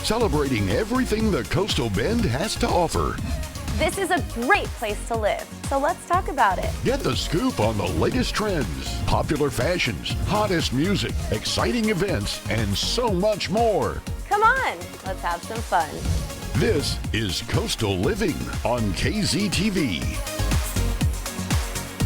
celebrating everything the Coastal Bend has to offer. This is a great place to live, so let's talk about it. Get the scoop on the latest trends, popular fashions, hottest music, exciting events, and so much more. Come on, let's have some fun. This is Coastal Living on KZTV.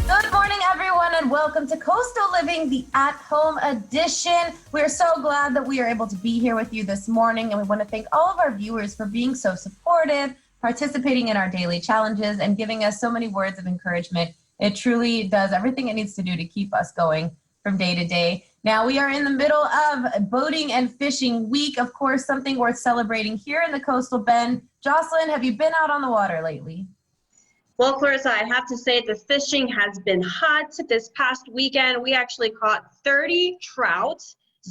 Good morning, everyone, and welcome to Coastal Living, the at-home edition. We're so glad that we are able to be here with you this morning, and we want to thank all of our viewers for being so supportive, participating in our daily challenges, and giving us so many words of encouragement. It truly does everything it needs to do to keep us going from day to day. Now, we are in the middle of boating and fishing week, of course, something worth celebrating here in the Coastal Bend. Jocelyn, have you been out on the water lately? Well, Clarissa, I have to say the fishing has been hot. This past weekend, we actually caught 30 trout.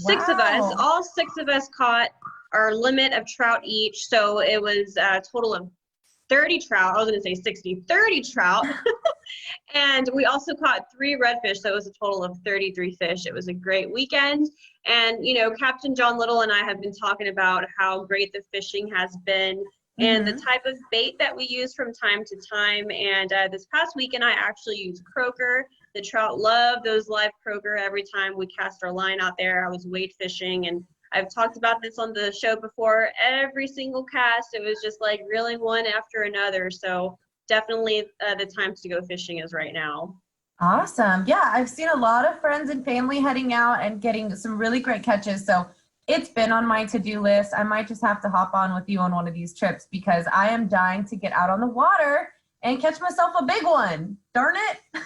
Wow. All six of us caught our limit of trout each. So it was a total of 30 trout. I was going to say 60, 30 trout. And we also caught 3 redfish. So it was a total of 33 fish. It was a great weekend. And, you know, Captain John Little and I have been talking about how great the fishing has been and the type of bait that we use from time to time. And this past weekend, I actually used croaker. The trout love those live croaker every time we cast our line out there. I was wade fishing, and I've talked about this on the show before. Every single cast, it was just like reeling one after another. So definitely the time to go fishing is right now. Awesome. Yeah, I've seen a lot of friends and family heading out and getting some really great catches. So it's been on my to-do list. I might just have to hop on with you on one of these trips because I am dying to get out on the water and catch myself a big one. Darn it.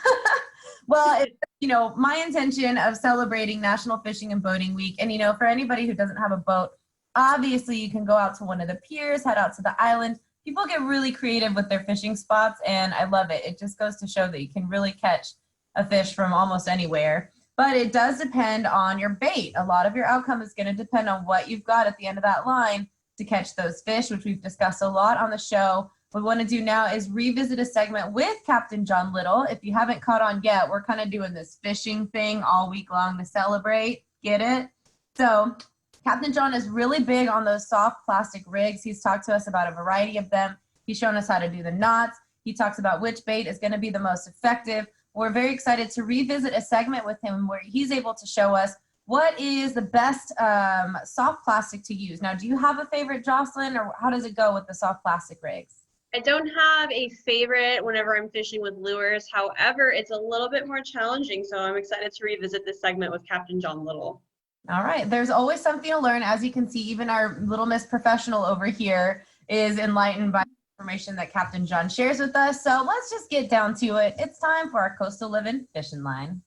Well, it's, you know, my intention of celebrating National Fishing and Boating Week. And, you know, for anybody who doesn't have a boat, obviously you can go out to one of the piers, head out to the island. People get really creative with their fishing spots, and I love it. It just goes to show that you can really catch a fish from almost anywhere. But it does depend on your bait. A lot of your outcome is going to depend on what you've got at the end of that line to catch those fish, which we've discussed a lot on the show. What we want to do now is revisit a segment with Captain John Little. If you haven't caught on yet, we're kind of doing this fishing thing all week long to celebrate. Get it? So Captain John is really big on those soft plastic rigs. He's talked to us about a variety of them. He's shown us how to do the knots. He talks about which bait is going to be the most effective. We're very excited to revisit a segment with him where he's able to show us what is the best soft plastic to use. Now, do you have a favorite, Jocelyn, or how does it go with the soft plastic rigs? I don't have a favorite whenever I'm fishing with lures. However, it's a little bit more challenging. So I'm excited to revisit this segment with Captain John Little. All right. There's always something to learn. As you can see, even our little Miss Professional over here is enlightened by information that Captain John shares with us. So let's just get down to it. It's time for our Coastal Living Fishing Line.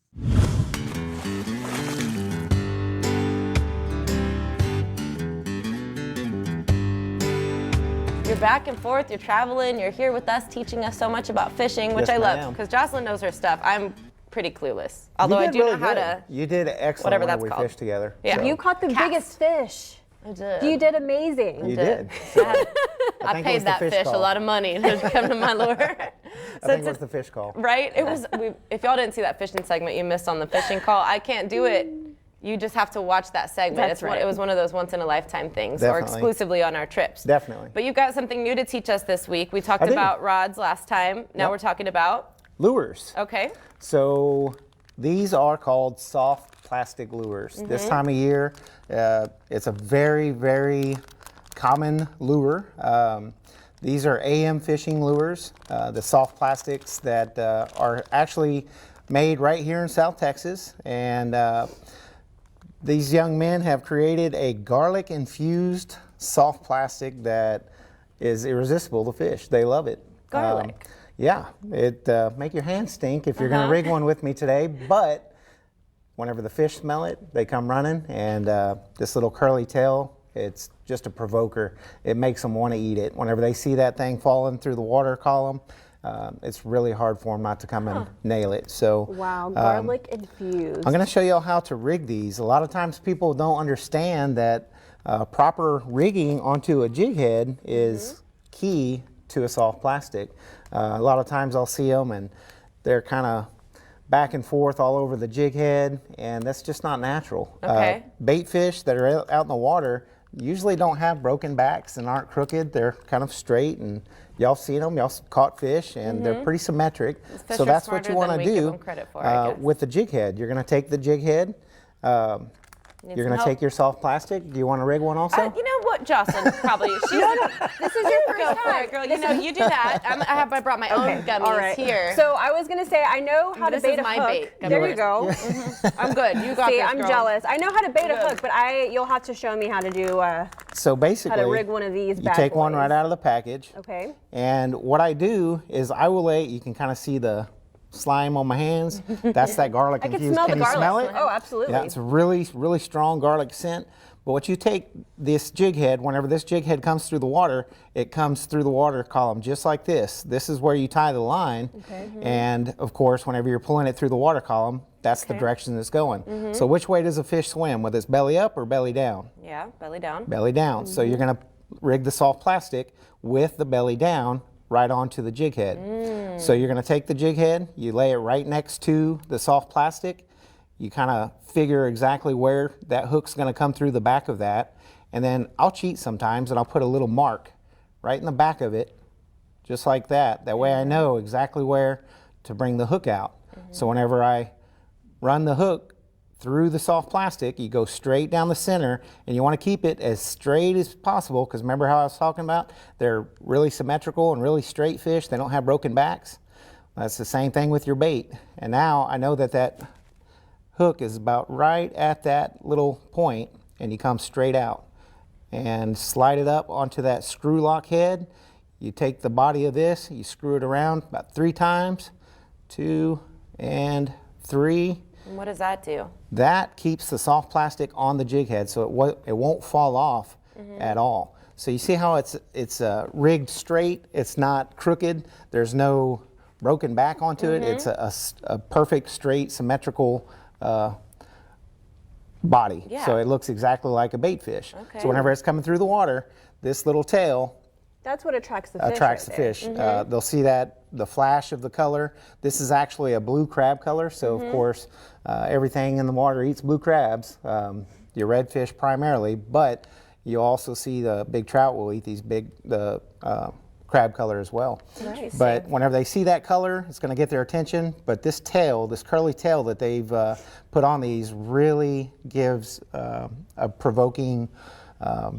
You're back and forth, you're traveling, you're here with us, teaching us so much about fishing, which Yes, I love, ma'am. because Jocelyn knows her stuff. I'm pretty clueless, although I do know how to. You did excellent whatever when that's we called. fished together. Yeah. So. You caught the biggest fish. I did. You did amazing. You did. So, I think it paid was the that fish fish a call. lot of money to come to my lure. I think it was the fish call. Right? It was. If y'all didn't see that fishing segment, you missed on the fishing call. I can't do it. You just have to watch that segment. That's right. It was one of those once in a lifetime things, or Definitely. exclusively on our trips. Definitely. But you've got something new to teach us this week. We talked I do. about rods last time. Now Yep. we're talking about. Lures. Okay. So these are called soft plastic lures. This time of year, it's a very, very common lure. These are AM fishing lures, the soft plastics that are actually made right here in South Texas. And these young men have created a garlic infused soft plastic that is irresistible to fish. They love it. Garlic. Yeah, it make your hands stink if you're gonna rig one with me today, but whenever the fish smell it, they come running, and this little curly tail, it's just a provoker. It makes them want to eat it. Whenever they see that thing falling through the water column, it's really hard for them not to come and nail it. So Wow, garlic infused. I'm going to show you how to rig these. A lot of times people don't understand that proper rigging onto a jig head is key to a soft plastic. A lot of times I'll see them and they're kind of back and forth all over the jig head, and that's just not natural. Okay. Bait fish that are out in the water usually don't have broken backs and aren't crooked. They're kind of straight, and y'all seen them. Y'all caught fish, and they're pretty symmetric. Fish So are that's what smarter you want than to we give do them credit for, I guess. with the jig head. You're going to take the jig head. You're going to help? take your soft plastic. Do you want to rig one also? You know what, Jocelyn? Probably. She's this is your first time. For it, girl. You know, you do that. I brought my own gummies All right. here. So I was gonna say I know how This to bait is a my hook. bait. There you go. I'm good. You got See, this, I'm girl. jealous. I know how to bait a hook, but you'll have to show me how to do So basically, how to rig one of these. you bad take one boys. right out of the package. Okay. And what I do is I will you can kind of see the slime on my hands. That's that garlic I can infused. smell Can the you garlic. smell it? Oh, absolutely. Yeah, it's a really, really strong garlic scent. But what you take this jig head, whenever this jig head comes through the water, it comes through the water column just like this. This is where you tie the line. Okay. And of course, whenever you're pulling it through the water column, that's the direction it's going. So which way does a fish swim? With its belly up or belly down? Yeah, belly down. Belly down. So you're going to rig the soft plastic with the belly down right onto the jig head. So you're going to take the jig head, you lay it right next to the soft plastic. You kind of figure exactly where that hook's going to come through the back of that. And then I'll cheat sometimes and I'll put a little mark right in the back of it, just like that. That way I know exactly where to bring the hook out. So whenever I run the hook through the soft plastic, you go straight down the center, and you want to keep it as straight as possible, because remember how I was talking about? They're really symmetrical and really straight fish. They don't have broken backs. That's the same thing with your bait. And now I know that that hook is about right at that little point, and you come straight out and slide it up onto that screw lock head. You take the body of this, you screw it around about 3 times, 2 and 3. And what does that do? That keeps the soft plastic on the jig head, so it won't fall off at all. So you see how it's rigged straight. It's not crooked. There's no broken back onto it. It's a perfect, straight, symmetrical body. Yeah. So it looks exactly like a bait fish. Okay. So whenever it's coming through the water, this little tail That's what attracts the fish. attracts the right there. fish. They'll see that the flash of the color. This is actually a blue crab color, so of course everything in the water eats blue crabs. Your redfish primarily, but you also see the big trout will eat these crab color as well. Nice. But whenever they see that color, it's going to get their attention. But this tail, this curly tail that they've put on these, really gives a provoking A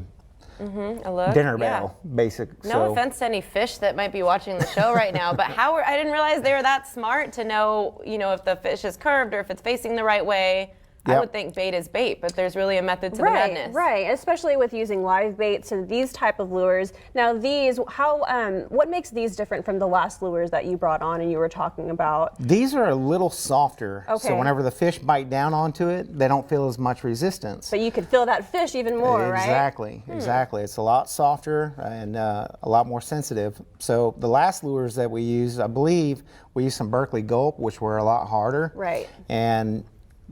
look? dinner Yeah. bell, basic. No offense to any fish that might be watching the show right now, but I didn't realize they were that smart to know, if the fish is curved or if it's facing the right way. I Yep. would think bait is bait, but there's really a method to the Right, madness. right. Especially with using live baits and these type of lures. Now, what makes these different from the last lures that you brought on and you were talking about? These are a little softer, Okay. so whenever the fish bite down onto it, they don't feel as much resistance. But you could feel that fish even more, right? Exactly, exactly. It's a lot softer and a lot more sensitive. So the last lures that we used, I believe, we used some Berkeley Gulp, which were a lot harder. Right. And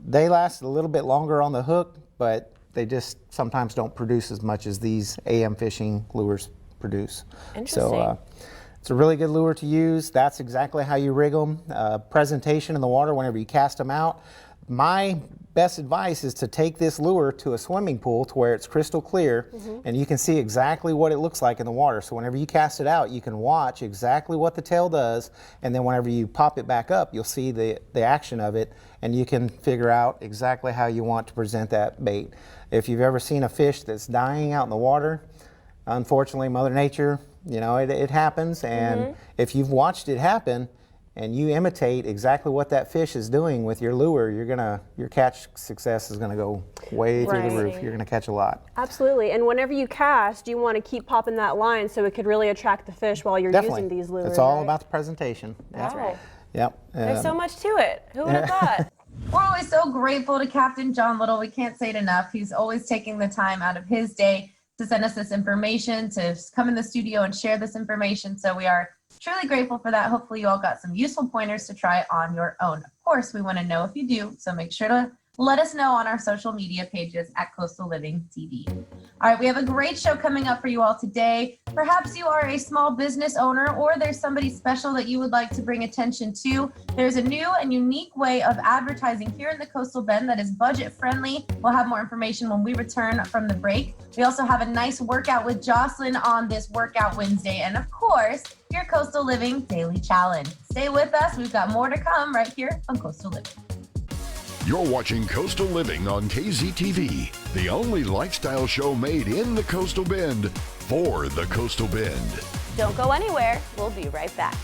they lasted a little bit longer on the hook, but they just sometimes don't produce as much as these AM fishing lures produce. Interesting. So it's a really good lure to use. That's exactly how you rig them. Presentation in the water whenever you cast them out. My best advice is to take this lure to a swimming pool to where it's crystal clear and you can see exactly what it looks like in the water. So whenever you cast it out, you can watch exactly what the tail does, and then whenever you pop it back up, you'll see the action of it, and you can figure out exactly how you want to present that bait. If you've ever seen a fish that's dying out in the water, unfortunately, Mother Nature, it happens, and if you've watched it happen, and you imitate exactly what that fish is doing with your lure, your catch success is gonna go way through the roof. You're gonna catch a lot. Absolutely. And whenever you cast, you want to keep popping that line so it could really attract the fish while you're Definitely. using these lures. It's all right? about the presentation. That's right. Yep. There's so much to it. Who would have thought? We're always so grateful to Captain John Little. We can't say it enough. He's always taking the time out of his day to send us this information, to come in the studio and share this information. So we are truly grateful for that. Hopefully you all got some useful pointers to try on your own. Of course, we want to know if you do, so make sure to let us know on our social media pages at Coastal Living TV. All right, we have a great show coming up for you all today. Perhaps you are a small business owner or there's somebody special that you would like to bring attention to. There's a new and unique way of advertising here in the Coastal Bend that is budget friendly. We'll have more information when we return from the break. We also have a nice workout with Jocelyn on this Workout Wednesday. And of course, your Coastal Living Daily Challenge. Stay with us. We've got more to come right here on Coastal Living. You're watching Coastal Living on KZTV, the only lifestyle show made in the Coastal Bend for the Coastal Bend. Don't go anywhere. We'll be right back.